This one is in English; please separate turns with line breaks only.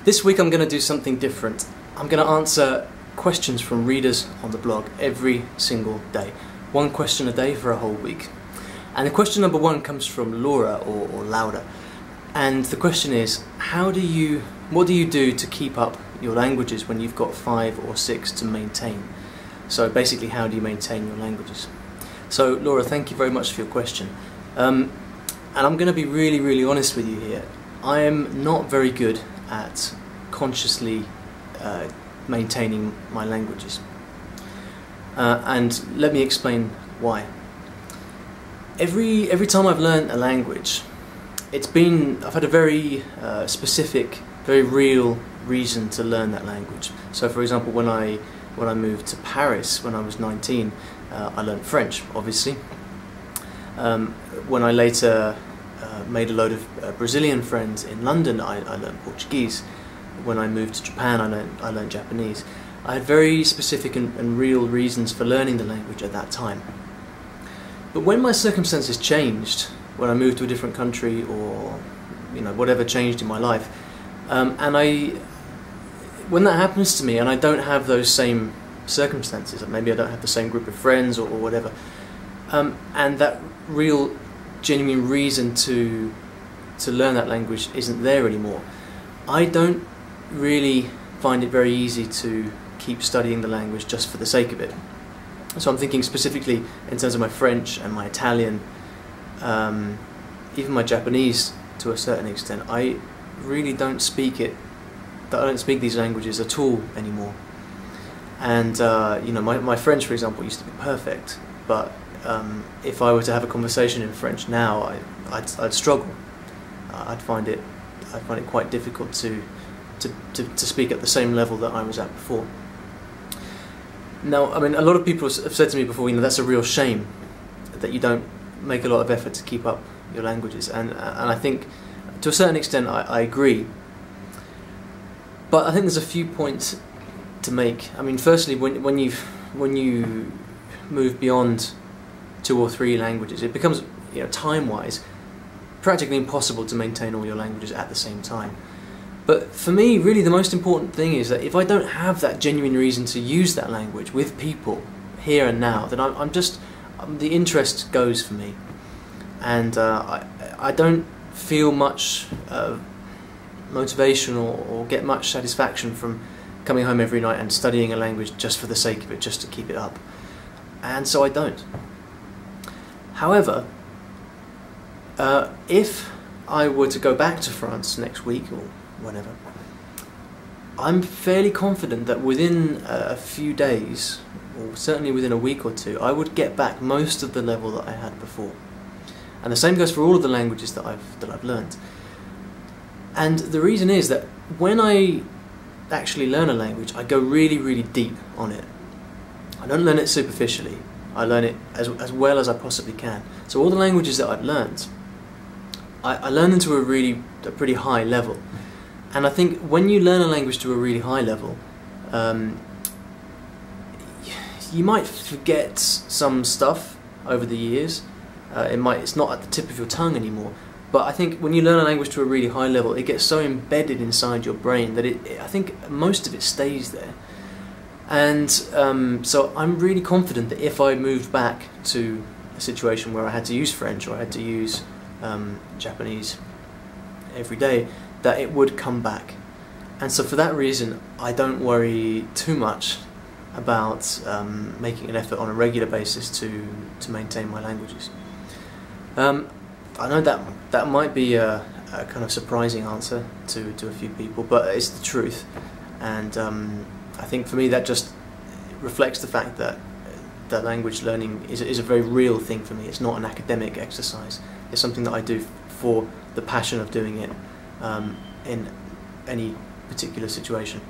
This week I'm going to do something different. I'm going to answer questions from readers on the blog every single day. One question a day for a whole week. And the question number one comes from Laura or Laura. And the question is, what do you do to keep up your languages when you've got 5 or 6 to maintain? So basically, how do you maintain your languages? So Laura, thank you very much for your question. And I'm going to be really honest with you here. I am not very good at consciously maintaining my languages. And let me explain why. Every time I've learned a language, I've had a very specific, very real reason to learn that language. So for example, when I moved to Paris when I was 19, I learned French, obviously. When I later made a load of Brazilian friends in London, I learned Portuguese. When I moved to Japan, I learned Japanese. I had very specific and real reasons for learning the language at that time. But when my circumstances changed, when I moved to a different country, or whatever changed in my life, when that happens to me and I don't have those same circumstances, maybe I don't have the same group of friends or whatever, and that real genuine reason to learn that language isn't there anymore, I don't really find it very easy to keep studying the language just for the sake of it. So I'm thinking specifically in terms of my French and my Italian, even my Japanese to a certain extent. I really don't speak it. I don't speak these languages at all anymore. And my French, for example, used to be perfect, but if I were to have a conversation in French now, I'd struggle. I'd find it quite difficult to speak at the same level that I was at before. Now, I mean, a lot of people have said to me before, that's a real shame that you don't make a lot of effort to keep up your languages, and I think to a certain extent I agree. But I think there's a few points to make. I mean, firstly, when you move beyond 2 or 3 languages, it becomes, time-wise, practically impossible to maintain all your languages at the same time. But for me, really, the most important thing is that if I don't have that genuine reason to use that language with people here and now, then the interest goes for me, and I don't feel much motivation or get much satisfaction from coming home every night and studying a language just for the sake of it, just to keep it up. And so I don't. However, if I were to go back to France next week or whenever, I'm fairly confident that within a few days, or certainly within a week or 2, I would get back most of the level that I had before. And the same goes for all of the languages that I've learned. And the reason is that when I actually learn a language, I go really deep on it. I don't learn it superficially. I learn it as well as I possibly can. So all the languages that I've learned, I learn them to a pretty high level. And I think when you learn a language to a really high level, you might forget some stuff over the years. It's not at the tip of your tongue anymore. But I think when you learn a language to a really high level, it gets so embedded inside your brain that I think most of it stays there. And so I'm really confident that if I moved back to a situation where I had to use French or I had to use Japanese every day, that it would come back. And so for that reason, I don't worry too much about making an effort on a regular basis to maintain my languages. I know that might be a kind of surprising answer to a few people, but it's the truth. And I think for me that just reflects the fact that language learning is a very real thing for me. It's not an academic exercise. It's something that I do for the passion of doing it in any particular situation.